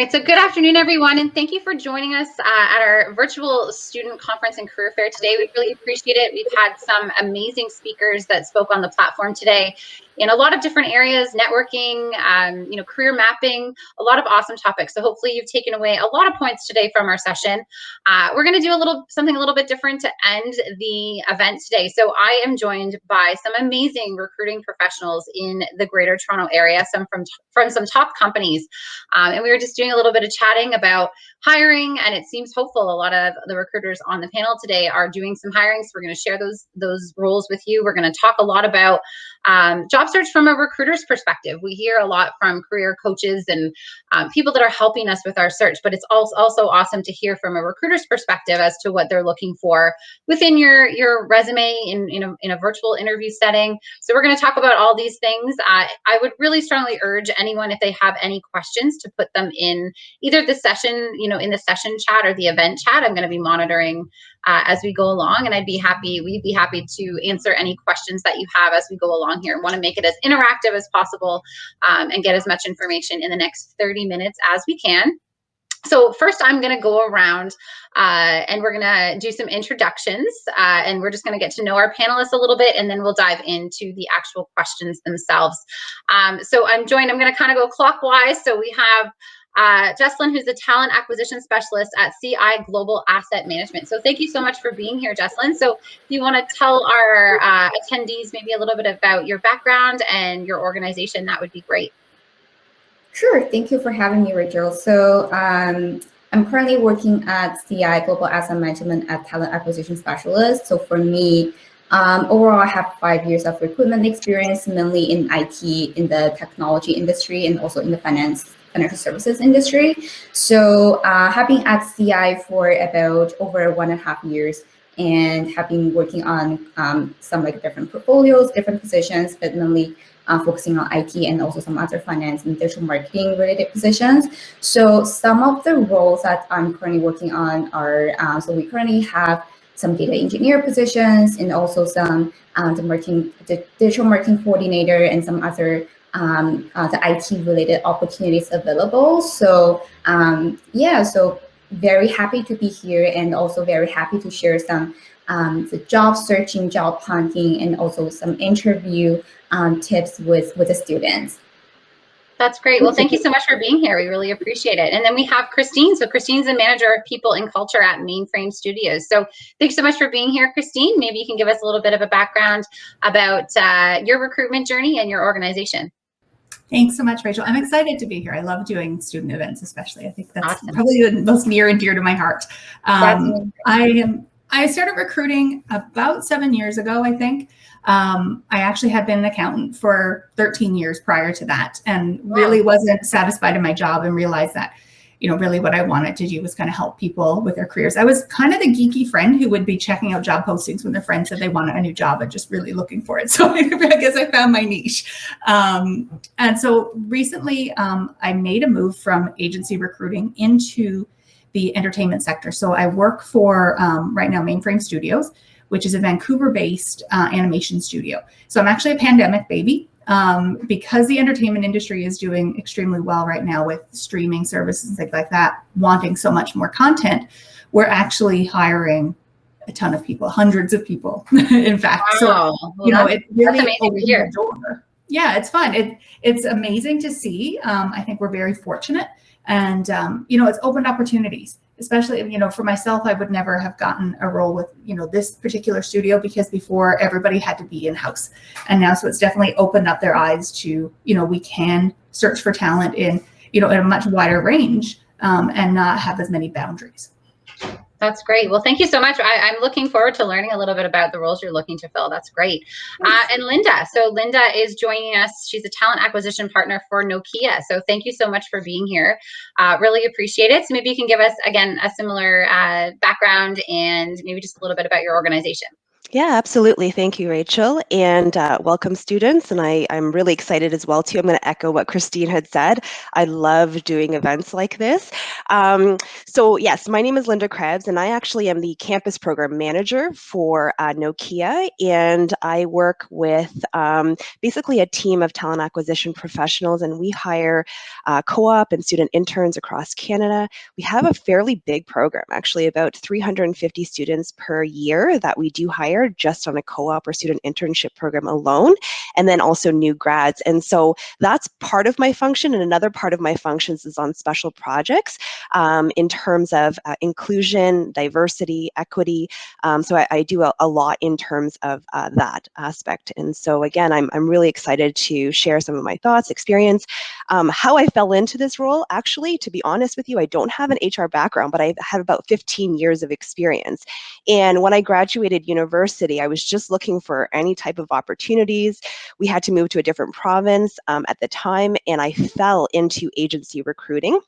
right, so good afternoon, everyone, and thank you for joining us at our virtual student conference and career fair today. We really appreciate it. We've had some amazing speakers that spoke on the platform today in a lot of different areas, networking, career mapping, a lot of awesome topics. So hopefully you've taken away a lot of points today from our session. We're going to do something a little bit different to end the event today. So I am joined by some amazing recruiting professionals in the Greater Toronto area, some from some top companies. And we were just doing a little bit of chatting about hiring, and it seems hopeful. A lot of the recruiters on the panel today are doing some hiring, so we're going to share those roles with you. We're going to talk a lot about job search from a recruiter's perspective. We hear a lot from career coaches and people that are helping us with our search, but it's also awesome to hear from a recruiter's perspective as to what they're looking for within your resume in a virtual interview setting. So we're going to talk about all these things. I would really strongly urge anyone, if they have any questions, to put them in either the session, in the session chat or the event chat. I'm going to be monitoring as we go along, and we'd be happy to answer any questions that you have as we go along here. I want to make it as interactive as possible and get as much information in the next 30 minutes as we can. So first, I'm going to go around and we're going to do some introductions, and we're just going to get to know our panelists a little bit, and then we'll dive into the actual questions themselves. So I'm going to kind of go clockwise. So we have Jeslyn, who's the talent acquisition specialist at CI Global Asset Management. So thank you so much for being here, Jeslyn. So if you want to tell our attendees maybe a little bit about your background and your organization, that would be great. Sure. Thank you for having me, Rachel. So I'm currently working at CI Global Asset Management as talent acquisition specialist. So for me, overall, I have 5 years of recruitment experience, mainly in IT, in the technology industry, and also in the financial services industry. So have been at CI for about over 1.5 years, and have been working on some different portfolios, different positions, but mainly focusing on IT and also some other finance and digital marketing related positions. So some of the roles that I'm currently working on are, so we currently have some data engineer positions, and also some the digital marketing coordinator, and some other the IT related opportunities available. So so very happy to be here, and also very happy to share some the job searching, job hunting, and also some interview tips with the students. That's great. Well, thank you so much for being here. We really appreciate it. And then we have Christine. So Christine's the manager of people and culture at Mainframe Studios. So thanks so much for being here, Christine. Maybe you can give us a little bit of a background about your recruitment journey and your organization. Thanks so much, Rachel. I'm excited to be here. I love doing student events, especially. I think that's awesome. Probably the most near and dear to my heart. I started recruiting about 7 years ago, I think. I actually had been an accountant for 13 years prior to that, and really wasn't satisfied in my job, and realized that, really what I wanted to do was kind of help people with their careers. I was kind of the geeky friend who would be checking out job postings when their friends said they wanted a new job, and just really looking for it. So I guess I found my niche. And so recently I made a move from agency recruiting into the entertainment sector. So I work for right now Mainframe Studios, which is a Vancouver-based animation studio. So I'm actually a pandemic baby. Because the entertainment industry is doing extremely well right now with streaming services and things like that, wanting so much more content, we're actually hiring a ton of people, hundreds of people, in fact. Wow. So, it really opens the door. Yeah, it's fun. It's amazing to see. I think we're very fortunate. And, it's opened opportunities, especially, for myself. I would never have gotten a role with, this particular studio, because before everybody had to be in-house. And now, so it's definitely opened up their eyes to, we can search for talent in, in a much wider range and not have as many boundaries. That's great. Well, thank you so much. I'm looking forward to learning a little bit about the roles you're looking to fill. That's great. And Linda. So Linda is joining us. She's a talent acquisition partner for Nokia. So thank you so much for being here. Really appreciate it. So maybe you can give us, again, a similar background, and maybe just a little bit about your organization. Yeah, absolutely. Thank you, Rachel. And welcome, students. And I'm really excited as well, too. I'm going to echo what Christine had said. I love doing events like this. So yes, my name is Linda Krebs, and I actually am the campus program manager for Nokia. And I work with basically a team of talent acquisition professionals, and we hire co-op and student interns across Canada. We have a fairly big program, actually about 350 students per year that we do hire just on a co-op or student internship program alone, and then also new grads. And so that's part of my function, and another part of my functions is on special projects in terms of inclusion, diversity, equity. So I do a lot in terms of that aspect. And so again, I'm really excited to share some of my thoughts, experience, how I fell into this role. Actually, to be honest with you, I don't have an HR background, but I've had about 15 years of experience. And when I graduated university, I was just looking for any type of opportunities. We had to move to a different province at the time, and I fell into agency recruiting.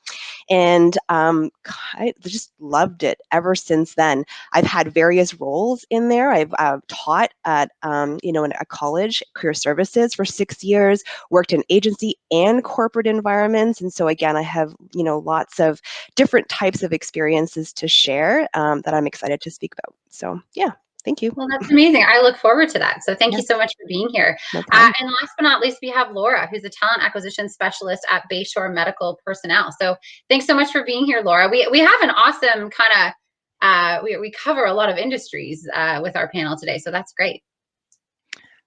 And I just loved it ever since then. I've had various roles in there. I've taught at, in a college, career services for 6 years, worked in agency and corporate environments. And so again, I have, lots of different types of experiences to share that I'm excited to speak about. So yeah, thank you. Well, that's amazing. I look forward to that. So thank Yeah. you so much for being here. No problem. And last but not least, we have Laura, who's a talent acquisition specialist at Bayshore Medical Personnel. So thanks so much for being here, Laura. We have an awesome kind of, we cover a lot of industries with our panel today. So that's great.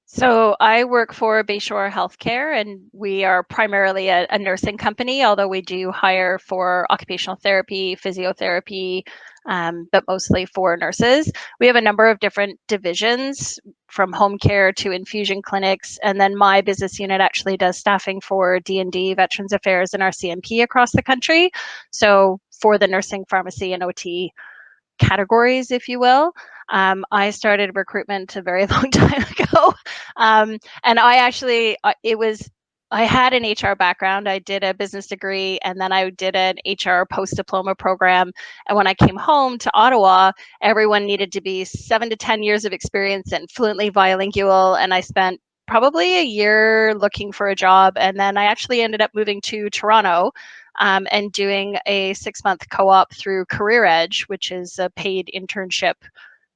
So I work for Bayshore Healthcare, and we are primarily a nursing company, although we do hire for occupational therapy, physiotherapy, but mostly for nurses. We have a number of different divisions, from home care to infusion clinics, and then my business unit actually does staffing for D&D, Veterans Affairs, and our CMP across the country. So for the nursing, pharmacy, and OT categories, if you will. I started recruitment a very long time ago. And I actually, I had an HR background. I did a business degree, and then I did an HR post-diploma program. And when I came home to Ottawa, everyone needed to be 7 to 10 years of experience and fluently bilingual. And I spent probably a year looking for a job. And then I actually ended up moving to Toronto and doing a 6-month co-op through Career Edge, which is a paid internship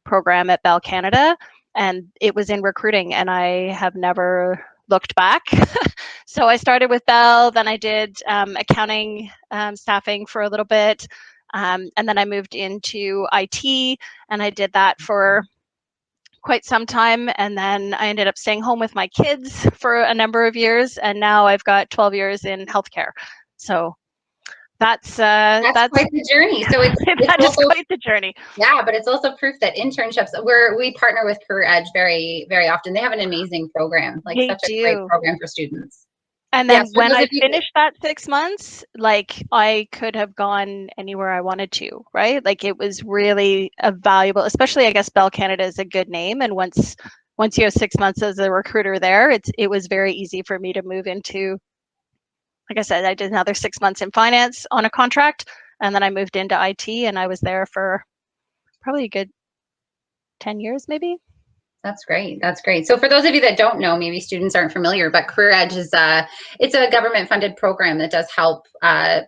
program at Bell Canada. And it was in recruiting, and I have never looked back. So I started with Bell, then I did accounting staffing for a little bit. And then I moved into IT, and I did that for quite some time. And then I ended up staying home with my kids for a number of years. And now I've got 12 years in healthcare. So that's quite the journey. So it's that is quite the journey. Yeah, but it's also proof that internships, we partner with Career Edge very, very often. They have an amazing program, like such a great program for students. And then when I finished that 6 months, like I could have gone anywhere I wanted to, right? Like it was really a valuable, especially I guess Bell Canada is a good name. And once you have 6 months as a recruiter there, it was very easy for me to move into, like I said, I did another 6 months in finance on a contract, and then I moved into IT, and I was there for probably a good 10 years, maybe. That's great. That's great. So for those of you that don't know, maybe students aren't familiar, but Career Edge is it's a government-funded program that does help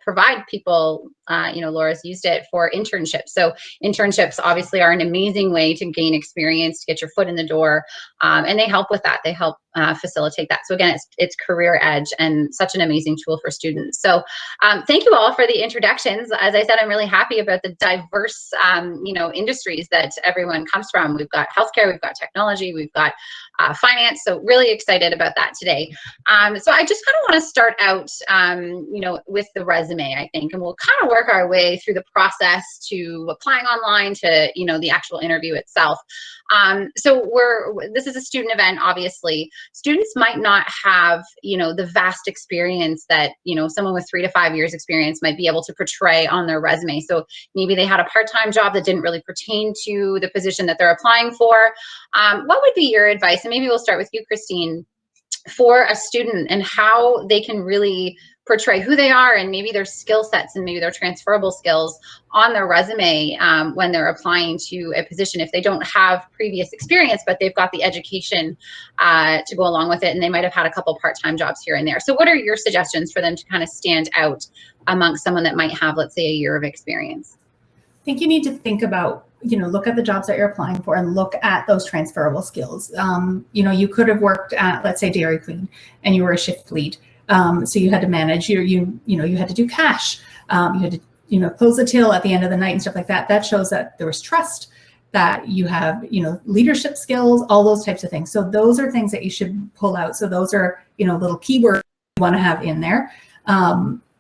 provide people, Laura's used it for internships. So internships obviously are an amazing way to gain experience, to get your foot in the door, and they help with that. They help facilitate that. So again, it's Career Edge, and such an amazing tool for students. So thank you all for the introductions. As I said, I'm really happy about the diverse, industries that everyone comes from. We've got healthcare, we've got technology, we've got finance. So really excited about that today. So I just kind of want to start out, with the resume, I think, and we'll kind of work our way through the process to applying online to, the actual interview itself. So this is a student event, obviously. Students might not have, the vast experience that, someone with 3 to 5 years experience might be able to portray on their resume. So maybe they had a part-time job that didn't really pertain to the position that they're applying for. What would be your advice? And maybe we'll start with you, Christine, for a student and how they can really portray who they are and maybe their skill sets and maybe their transferable skills on their resume when they're applying to a position if they don't have previous experience, but they've got the education to go along with it, and they might have had a couple part-time jobs here and there. So what are your suggestions for them to kind of stand out amongst someone that might have, let's say, a year of experience? I think you need to think about, look at the jobs that you're applying for and look at those transferable skills. You could have worked at, let's say, Dairy Queen, and you were a shift lead. So you had to manage you had to do cash. You had to, close the till at the end of the night and stuff like that. That shows that there was trust, that you have, leadership skills, all those types of things. So those are things that you should pull out. So those are, little keywords you want to have in there.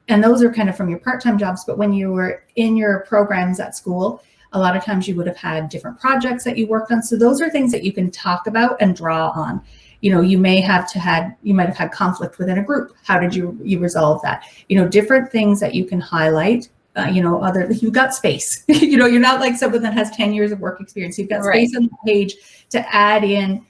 And those are kind of from your part-time jobs. But when you were in your programs at school, a lot of times you would have had different projects that you worked on. So those are things that you can talk about and draw on. You might have had conflict within a group. How did you resolve that? Different things that you can highlight. You've got space. You're not like someone that has 10 years of work experience. You've got space on the page to add in,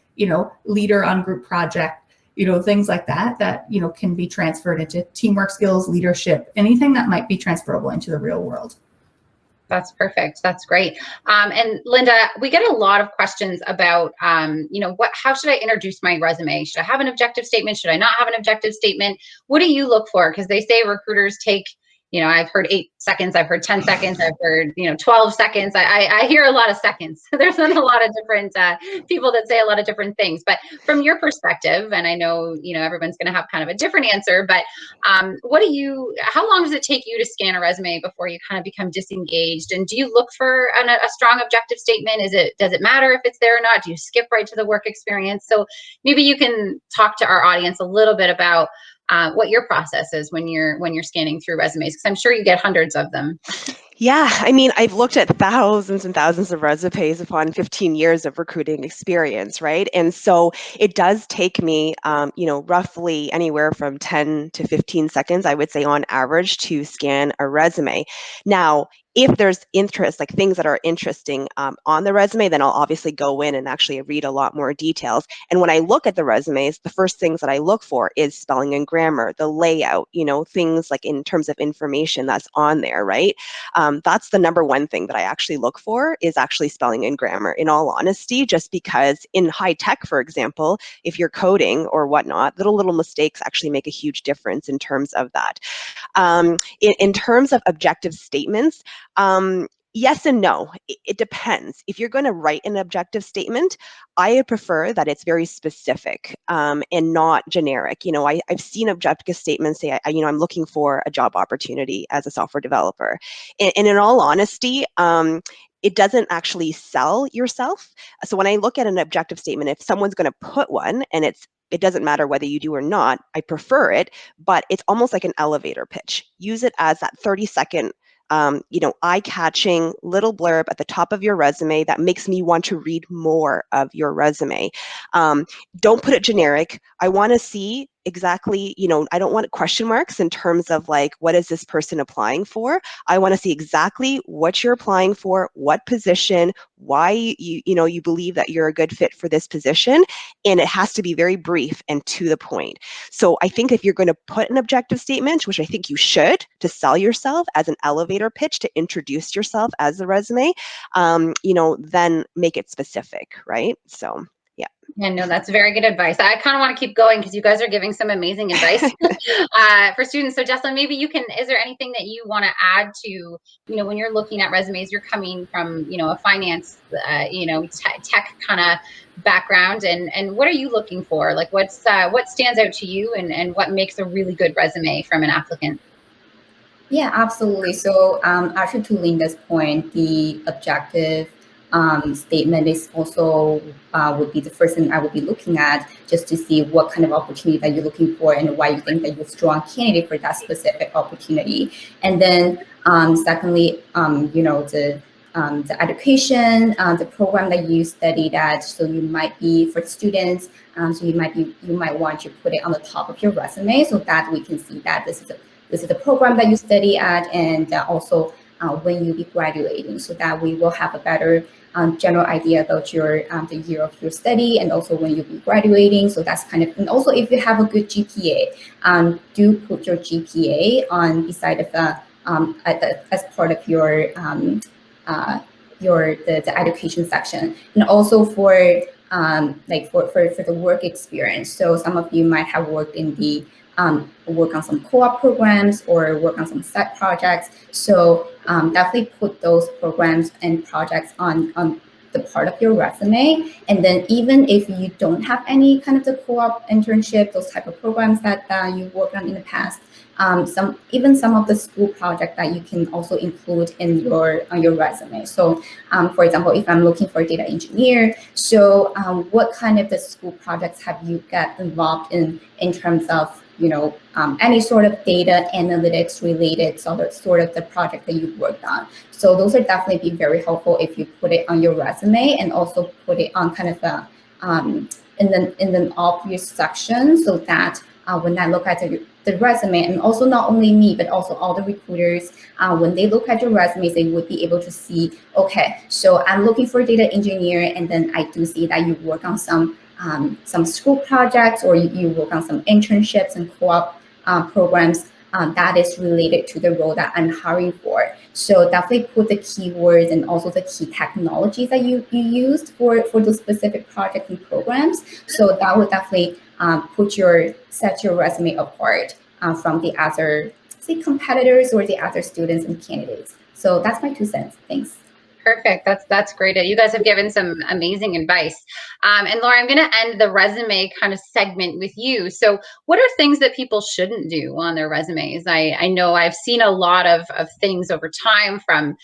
leader on group project, things like that can be transferred into teamwork skills, leadership, anything that might be transferable into the real world. That's perfect. That's great. And Linda, we get a lot of questions about, how should I introduce my resume? Should I have an objective statement? Should I not have an objective statement? What do you look for? Because they say recruiters take, I've heard 8 seconds, I've heard 10 seconds, I've heard, 12 seconds. I hear a lot of seconds. There's a lot of different people that say a lot of different things. But from your perspective, and I know, everyone's going to have kind of a different answer, but how long does it take you to scan a resume before you kind of become disengaged? And do you look for a strong objective statement? Does it matter if it's there or not? Do you skip right to the work experience? So maybe you can talk to our audience a little bit about what your process is when you're scanning through resumes, because I'm sure you get hundreds of them. Yeah, I mean, I've looked at thousands and thousands of resumes upon 15 years of recruiting experience, right? And so it does take me, roughly anywhere from 10 to 15 seconds, I would say on average, to scan a resume. Now, if there's interest, like things that are interesting on the resume, then I'll obviously go in and actually read a lot more details. And when I look at the resumes, the first things that I look for is spelling and grammar, the layout, things like in terms of information that's on there, right? That's the number one thing that I actually look for, is actually spelling and grammar, in all honesty, just because in high tech, for example, if you're coding or whatnot, little mistakes actually make a huge difference in terms of that. In terms of objective statements, yes and no. It depends. If you're going to write an objective statement, I prefer that it's very specific and not generic. I've seen objective statements say, I'm looking for a job opportunity as a software developer. And in all honesty, it doesn't actually sell yourself. So when I look at an objective statement, if someone's going to put one and it doesn't matter whether you do or not, I prefer it, but it's almost like an elevator pitch. Use it as that 30-second eye-catching little blurb at the top of your resume that makes me want to read more of your resume. Don't put it generic. I want to see exactly, I don't want question marks in terms of like, what is this person applying for? I want to see exactly what you're applying for, what position, why you believe that you're a good fit for this position. And it has to be very brief and to the point. So I think if you're going to put an objective statement, which I think you should, to sell yourself as an elevator pitch, to introduce yourself as a resume, then make it specific, right? So. Yeah, no, that's very good advice. I kind of want to keep going because you guys are giving some amazing advice for students. So Jeslyn, maybe is there anything that you want to add to, when you're looking at resumes, you're coming from, a finance, tech kind of background, and what are you looking for? Like what stands out to you and what makes a really good resume from an applicant? Yeah, absolutely. So actually to Linda's point, the objective statement is also would be the first thing I would be looking at, just to see what kind of opportunity that you're looking for and why you think that you're a strong candidate for that specific opportunity. And then secondly, the education, the program that you studied at. So you might be for students. So you might want to put it on the top of your resume so that we can see that this is the program that you study at, and also when you'll be graduating, so that we will have a better general idea about your the year of your study and also when you'll be graduating. So that's kind of, and also if you have a good GPA, do put your GPA on beside of as part of your the education section, and also for like for the work experience. So some of you might have worked in the work on some co-op programs or work on some set projects. So definitely put those programs and projects on the part of your resume. And then even if you don't have any kind of the co-op internship, those type of programs that you worked on in the past, some of the school project that you can also include in your on your resume. So for example, if I'm looking for a data engineer, so what kind of the school projects have you got involved in terms of any sort of data analytics related sort of the project that you've worked on. So those are definitely be very helpful if you put it on your resume and also put it on kind of the in an obvious section, so that when I look at the resume, and also not only me, but also all the recruiters, when they look at your resumes, they would be able to see, okay, so I'm looking for a data engineer, and then I do see that you work on some school projects, or you work on some internships and co-op programs that is related to the role that I'm hiring for. So definitely put the keywords and also the key technologies that you used for those specific projects and programs. So that would definitely set your resume apart from the other, say, competitors or the other students and candidates. So that's my 2 cents. Thanks. Perfect. That's great. You guys have given some amazing advice. And Laura, I'm going to end the resume kind of segment with you. So what are things that people shouldn't do on their resumes? I know I've seen a lot of things over time, from,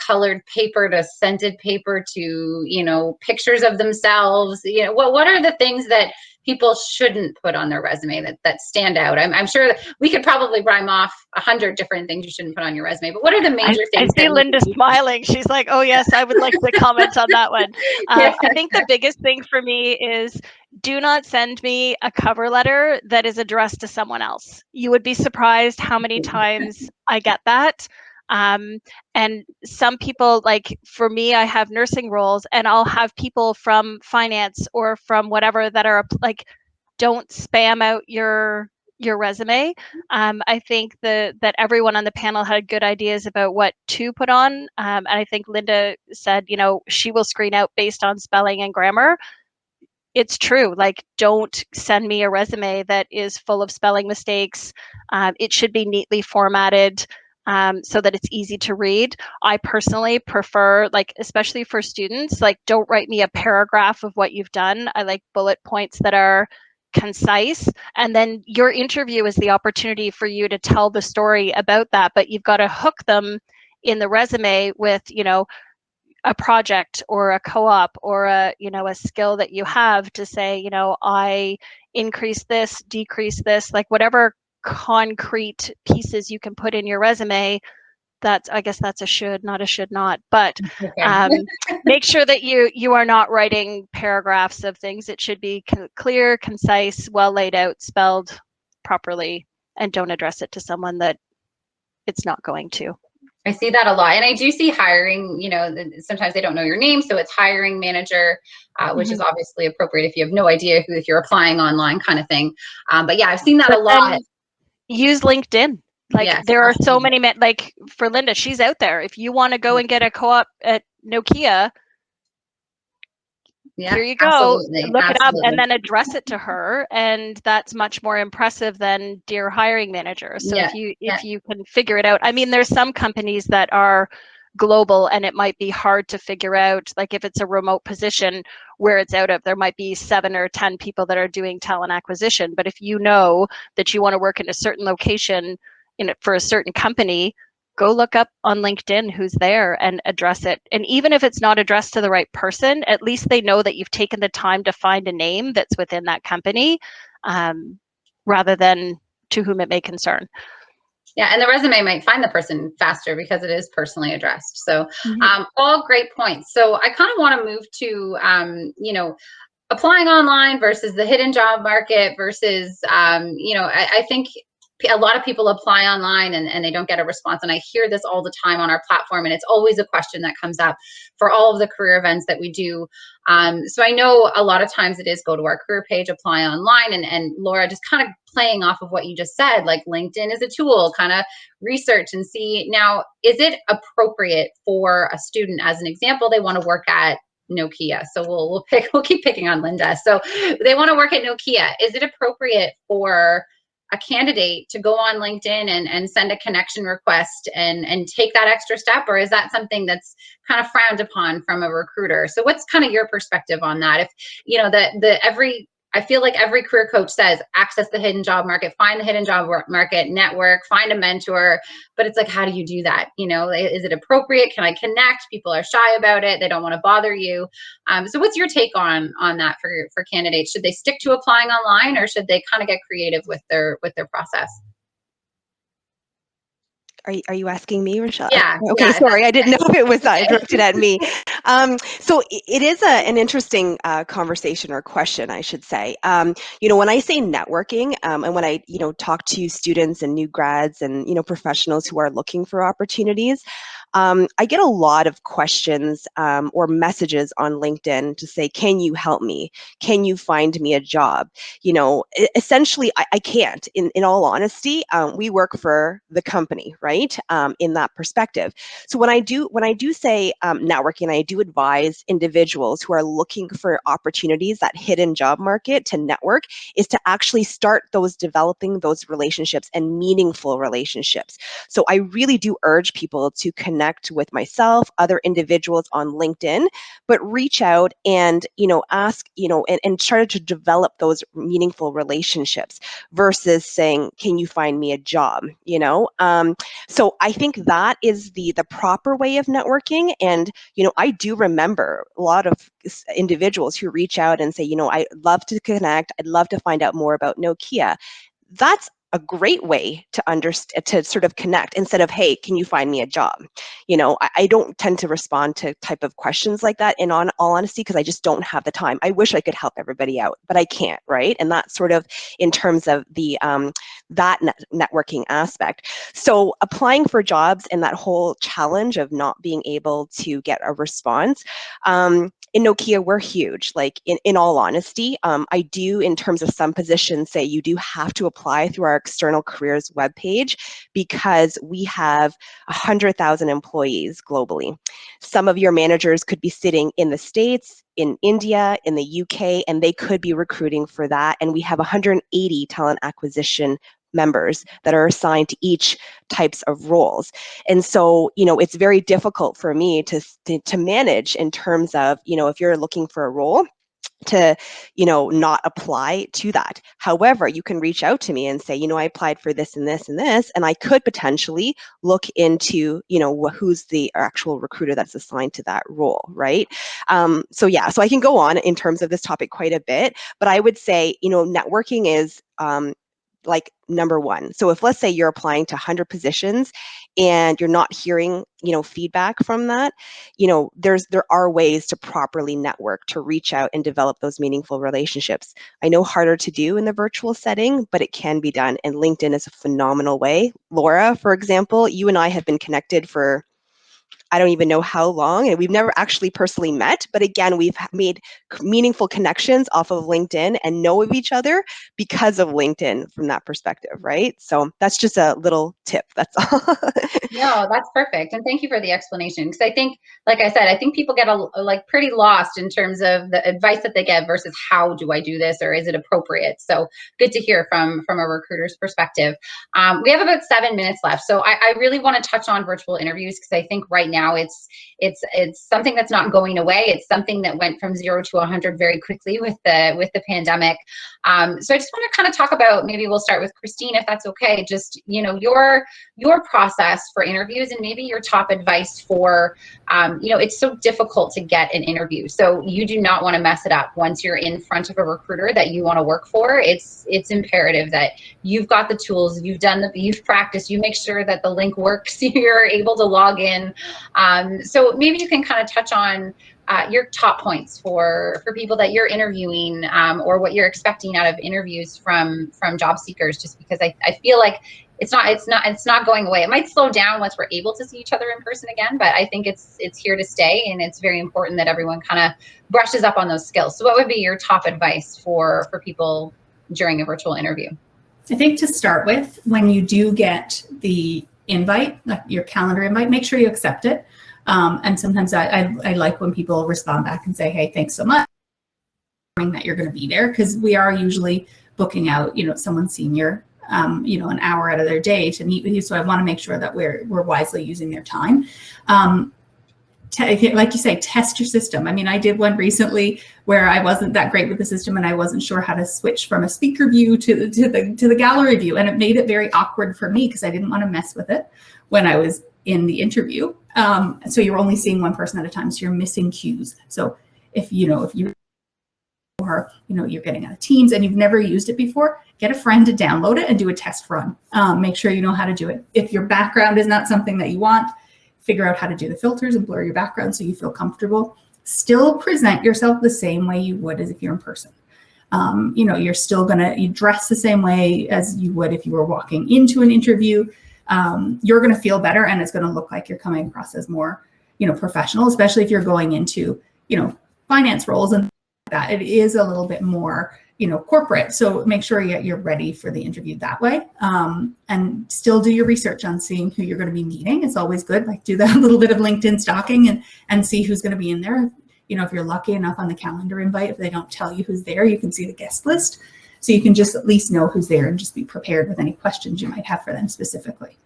colored paper to scented paper to, pictures of themselves. What are the things that people shouldn't put on their resume that stand out? I'm sure that we could probably rhyme off 100 different things you shouldn't put on your resume, but what are the major things? I see Linda smiling. She's like, oh yes, I would like to comment on that one. I think the biggest thing for me is, do not send me a cover letter that is addressed to someone else. You would be surprised how many times I get that. And some people, like for me, I have nursing roles, and I'll have people from finance or from whatever that are like, don't spam out your resume. I think that everyone on the panel had good ideas about what to put on. And I think Linda said, she will screen out based on spelling and grammar. It's true. Like, don't send me a resume that is full of spelling mistakes. It should be neatly formatted, so that it's easy to read. I personally prefer, like, especially for students, like, don't write me a paragraph of what you've done. I like bullet points that are concise, and then your interview is the opportunity for you to tell the story about that, but you've got to hook them in the resume with, a project or a co-op or a skill that you have to say, I increase this, decrease this, like whatever concrete pieces you can put in your resume. I guess that's a should, not a should not, but make sure that you are not writing paragraphs of things. It should be clear, concise, well laid out, spelled properly, and don't address it to someone that it's not going to. I see that a lot. And I do see hiring, sometimes they don't know your name. So it's hiring manager, which is obviously appropriate if you have no idea if you're applying online, kind of thing. But yeah, I've seen that a lot. Use LinkedIn. Like, yes, there are so many, like for Linda, she's out there. If you want to go and get a co-op at Nokia, here you go, look it up and then address it to her. And that's much more impressive than dear hiring manager. So if you can figure it out, I mean, there's some companies that are global and it might be hard to figure out, like if it's a remote position where it's out of, there might be 7 or 10 people that are doing talent acquisition. But if you know that you want to work in a certain location for a certain company, go look up on LinkedIn who's there and address it. And even if it's not addressed to the right person, at least they know that you've taken the time to find a name that's within that company, rather than to whom it may concern. Yeah, and the resume might find the person faster because it is personally addressed. So all great points. So I kind of want to move to, applying online versus the hidden job market versus, I think a lot of people apply online and they don't get a response. And I hear this all the time on our platform, and it's always a question that comes up for all of the career events that we do. So I know a lot of times it is go to our career page, apply online, and Laura, just kind of playing off of what you just said, like LinkedIn is a tool, kind of research and see. Now, is it appropriate for a student, as an example, they want to work at Nokia. So we'll keep picking on Linda. So they want to work at Nokia. Is it appropriate for a candidate to go on LinkedIn and send a connection request and take that extra step? Or is that something that's kind of frowned upon from a recruiter? So what's kind of your perspective on that? If, you know, I feel like every career coach says, access the hidden job market, find the hidden job market, network, find a mentor. But it's like, how do you do that? You know, is it appropriate? Can I connect? People are shy about it. They don't want to bother you. So what's your take on that for candidates? Should they stick to applying online, or should they kind of get creative with their process? Are you asking me, Rochelle? Yeah. Okay, yeah, sorry, I didn't know if it was okay. directed at me. So it is an interesting conversation or question, I should say. You know, when I say networking, and when I talk to students and new grads and professionals who are looking for opportunities, I get a lot of questions or messages on LinkedIn to say, "Can you help me? Can you find me a job?" You know, essentially, I can't. In all honesty, we work for the company, right? In that perspective. So when I do say networking, I do advise individuals who are looking for opportunities, that hidden job market, to network, is to actually start developing those relationships and meaningful relationships. So I really do urge people to connect with myself, other individuals on LinkedIn, but reach out and ask, and try to develop those meaningful relationships versus saying, "Can you find me a job?" So I think that is the proper way of networking. And I do remember a lot of individuals who reach out and say, "I'd love to connect. I'd love to find out more about Nokia." That's a great way to sort of connect, instead of, "Hey, can you find me a job?" I don't tend to respond to type of questions like that, in all honesty, because I just don't have the time. I wish I could help everybody out, but I can't, right? And that's sort of in terms of the that networking aspect. So applying for jobs and that whole challenge of not being able to get a response, in Nokia, we're huge. Like, in all honesty, I do, in terms of some positions, say you do have to apply through our external careers webpage, because we have 100,000 employees globally. Some of your managers could be sitting in the States, in India, in the UK, and they could be recruiting for that. And we have 180 talent acquisition members that are assigned to each types of roles. And so, it's very difficult for me to manage, in terms of, if you're looking for a role, to not apply to that. However, you can reach out to me and say, I applied for this and this and this, and I could potentially look into who's the actual recruiter that's assigned to that role, right? So I can go on in terms of this topic quite a bit, but I would say networking is like number one. So if, let's say, you're applying to 100 positions and you're not hearing feedback from that, there are ways to properly network, to reach out and develop those meaningful relationships. I know harder to do in the virtual setting, but it can be done, and LinkedIn is a phenomenal way. Laura, for example, you and I have been connected for I don't even know how long, and we've never actually personally met, but again, we've made meaningful connections off of LinkedIn and know of each other because of LinkedIn from that perspective, right? So that's just a little tip, that's all. No, that's perfect. And thank you for the explanation. Because I think, like I said, I think people get pretty lost in terms of the advice that they get versus how do I do this, or is it appropriate? So good to hear from a recruiter's perspective. We have about 7 minutes left. So I really want to touch on virtual interviews, because I think right now it's something that's not going away. It's something that went from 0 to 100 very quickly with the pandemic. So I just want to kind of talk about, maybe we'll start with Christine, if that's okay, just your process for interviews, and maybe your top advice for, it's so difficult to get an interview. So you do not want to mess it up once you're in front of a recruiter that you want to work for. It's imperative that you've got the tools, you've practiced, you make sure that the link works, you're able to log in. So maybe you can kind of touch on your top points for people that you're interviewing, or what you're expecting out of interviews from job seekers, just because I feel like it's not going away. It might slow down once we're able to see each other in person again, but I think it's here to stay, and it's very important that everyone kind of brushes up on those skills. So what would be your top advice for people during a virtual interview? I think to start with, when you do get the invite, like your calendar invite, make sure you accept it. And sometimes I like when people respond back and say, hey, thanks so much that you're going to be there, because we are usually booking out, someone senior, an hour out of their day to meet with you. So I want to make sure that we're wisely using their time. Like you say, test your system. I mean, I did one recently where I wasn't that great with the system, and I wasn't sure how to switch from a speaker view to the gallery view, and it made it very awkward for me because I didn't want to mess with it when I was in the interview. So you're only seeing one person at a time, so you're missing cues. So if you're getting out of Teams and you've never used it before, get a friend to download it and do a test run. Make sure you know how to do it. If your background is not something that you want, figure out how to do the filters and blur your background so you feel comfortable. Still present yourself the same way you would as if you're in person. You're still you dress the same way as you would if you were walking into an interview. You're going to feel better, and it's going to look like you're coming across as more, professional, especially if you're going into, finance roles and that. It is a little bit more, corporate. So make sure you're ready for the interview that way, and still do your research on seeing who you're going to be meeting. It's always good, like do that little bit of LinkedIn stalking and see who's going to be in there. If you're lucky enough on the calendar invite, if they don't tell you who's there, you can see the guest list. So you can just at least know who's there and just be prepared with any questions you might have for them specifically.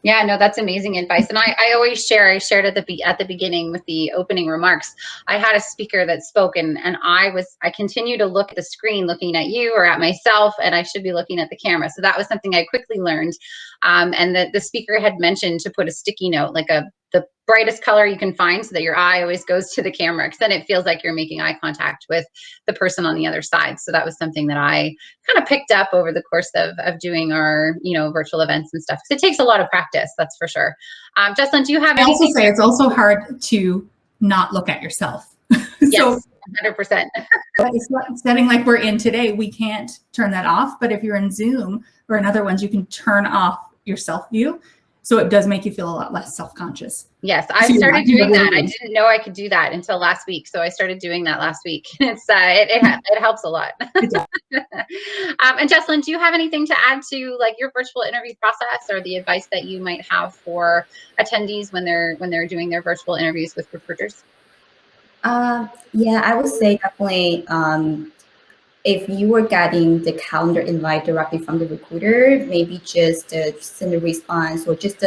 Yeah, no, that's amazing advice. And I always share, I shared at the beginning with the opening remarks. I had a speaker that spoke, and I continue to look at the screen, looking at you or at myself, and I should be looking at the camera. So that was something I quickly learned. And the speaker had mentioned to put a sticky note, like the brightest color you can find, so that your eye always goes to the camera, because then it feels like you're making eye contact with the person on the other side. So that was something that I kind of picked up over the course of doing our virtual events and stuff, because it takes a lot of practice, that's for sure. Jeslyn, do you have anything? I also say it's also hard to not look at yourself. Yes, 100%. It's not setting like we're in today, we can't turn that off. But if you're in Zoom or in other ones, you can turn off your self view. So it does make you feel a lot less self-conscious. Yes, I started doing that. I didn't know I could do that until last week. So I started doing that last week. It helps a lot. And Jeslyn, do you have anything to add to like your virtual interview process, or the advice that you might have for attendees when they're doing their virtual interviews with recruiters? Yeah, I would say definitely, if you were getting the calendar invite directly from the recruiter, maybe just send a response, or just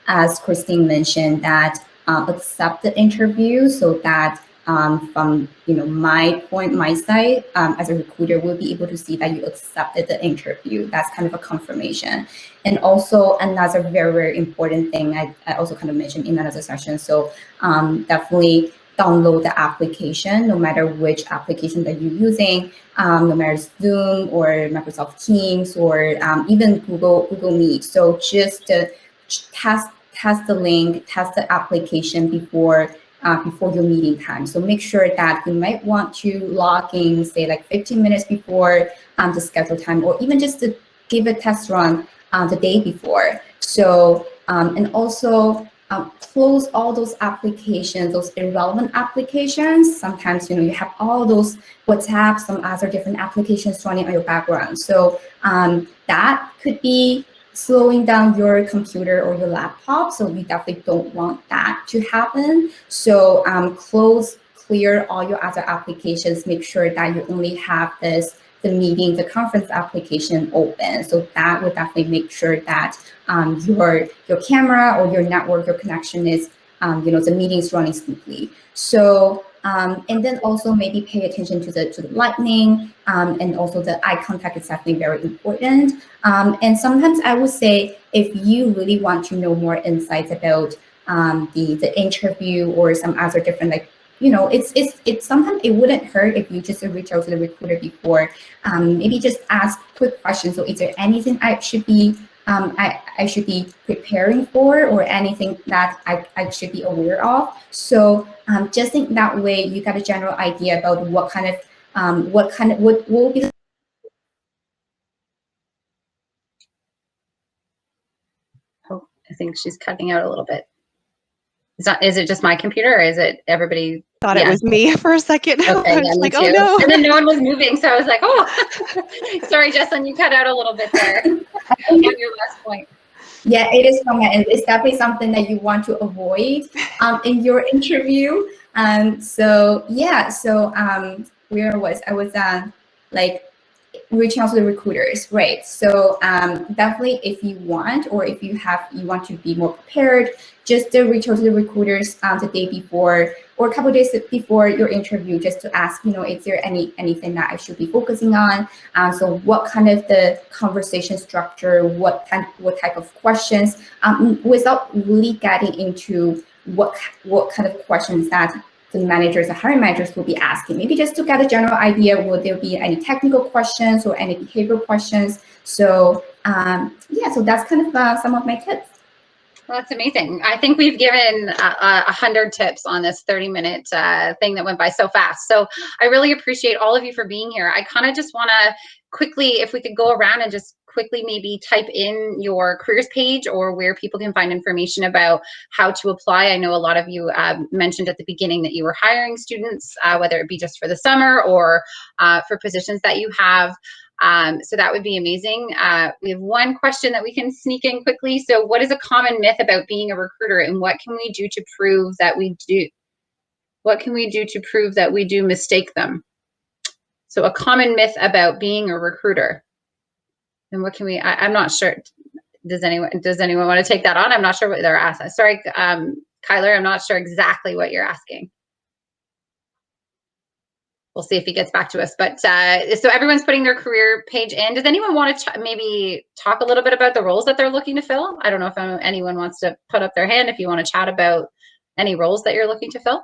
as Christine mentioned, that accept the interview, so that from my side as a recruiter, we'll be able to see that you accepted the interview. That's kind of a confirmation. And also another very, very important thing I also kind of mentioned in another session. So definitely download the application, no matter which application that you're using, no matter Zoom or Microsoft Teams, or even Google Meet. So just test the link, test the application before your meeting time. So make sure that you might want to log in, say like 15 minutes before the scheduled time, or even just to give a test run the day before. So and also close all those applications, those irrelevant applications. Sometimes you have all those WhatsApp, some other different applications running on your background. So that could be slowing down your computer or your laptop. So we definitely don't want that to happen. So clear all your other applications. Make sure that you only have the conference application open. So that would definitely make sure that your camera or your network, your connection is, the meeting's running smoothly. So, and then also maybe pay attention to the lightning, and also the eye contact is definitely very important. And sometimes I would say, if you really want to know more insights about the interview or some other different, like, it's sometimes it wouldn't hurt if you just reach out to the recruiter before, maybe just ask quick questions. So is there anything I should be I should be preparing for, or anything that I should be aware of. So just in that way, you got a general idea about what will be. Oh, I think she's cutting out a little bit. Is it just my computer, or is it everybody? Thought it was me for a second. Okay, I was yeah, like, me oh too. no. And then no one was moving, so I was like, oh, sorry, Jeslyn, you cut out a little bit there on your last point. Yeah, it is from my end. It's definitely something that you want to avoid in your interview. So yeah, so where was I was like reaching out to the recruiters, right? So definitely, if you want, or if you want to be more prepared, just to reach out to the recruiters the day before or a couple of days before your interview, just to ask, is there anything that I should be focusing on? So what kind of the conversation structure, what type of questions, without really getting into what kind of questions that the managers, the hiring managers will be asking, maybe just to get a general idea, will there be any technical questions or any behavioral questions? So yeah, so that's kind of some of my tips. Well, that's amazing. I think we've given 100 tips on this 30-minute thing that went by so fast. So I really appreciate all of you for being here. I kind of just want to quickly, if we could go around and just quickly maybe type in your careers page or where people can find information about how to apply. I know a lot of you mentioned at the beginning that you were hiring students, whether it be just for the summer or for positions that you have. So that would be amazing. We have one question that we can sneak in quickly. So what is a common myth about being a recruiter, and what can we do to prove that we do? What can we do to prove that we do mistake them? So a common myth about being a recruiter, and what can we? I'm not sure. Does anyone want to take that on? I'm not sure what they're asking. Sorry, Kyler, I'm not sure exactly what you're asking. We'll see if he gets back to us. But so everyone's putting their career page in. Does anyone want to maybe talk a little bit about the roles that they're looking to fill? I don't know if anyone wants to put up their hand if you want to chat about any roles that you're looking to fill.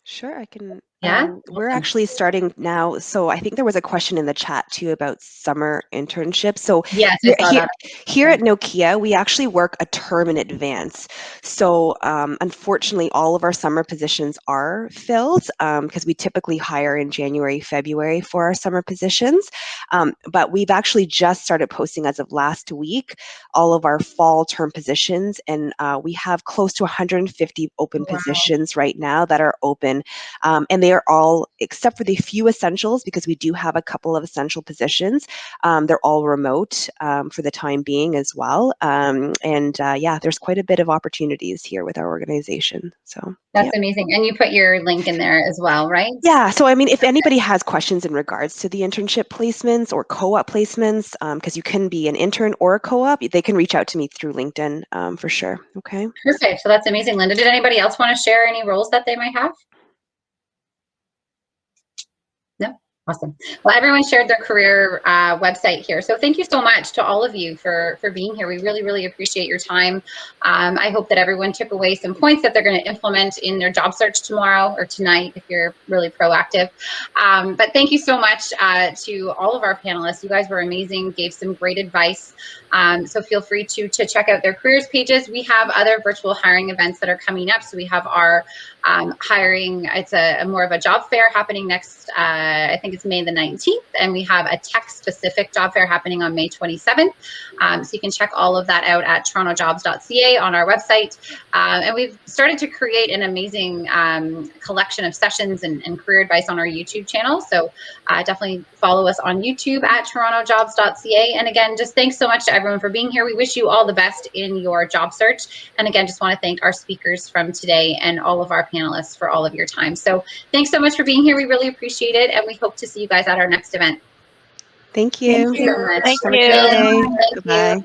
Sure, I can. Yeah. We're actually starting now. So I think there was a question in the chat too about summer internships. So yes, I saw that. Here at Nokia, we actually work a term in advance. So unfortunately, all of our summer positions are filled because we typically hire in January, February for our summer positions. But we've actually just started posting as of last week all of our fall term positions, and we have close to 150 open positions right now that are open. And they are all, except for the few essentials, because we do have a couple of essential positions, they're all remote for the time being as well. Yeah, there's quite a bit of opportunities here with our organization. So that's amazing. And you put your link in there as well, right? Yeah. So I mean, if anybody has questions in regards to the internship placements or co-op placements, because you can be an intern or a co-op, they can reach out to me through LinkedIn for sure. Okay. Perfect. So that's amazing, Linda. Did anybody else want to share any roles that they might have? No? Awesome. Well, everyone shared their career website here. So thank you so much to all of you for being here. We really, really appreciate your time. I hope that everyone took away some points that they're going to implement in their job search tomorrow or tonight if you're really proactive. But thank you so much to all of our panelists. You guys were amazing, gave some great advice. So feel free to check out their careers pages. We have other virtual hiring events that are coming up. So we have our hiring, it's a more of a job fair happening next, I think it's May the 19th, and we have a tech-specific job fair happening on May 27th. So you can check all of that out at TorontoJobs.ca on our website. And we've started to create an amazing collection of sessions and career advice on our YouTube channel. So definitely follow us on YouTube at TorontoJobs.ca. And again, just thanks so much to everyone for being here. We wish you all the best in your job search. And again, just want to thank our speakers from today and all of our panelists for all of your time. So thanks so much for being here. We really appreciate it. And we hope to see you guys at our next event. Thank you. Thank you so much. Thank Have a you. good day. Thank you. Bye.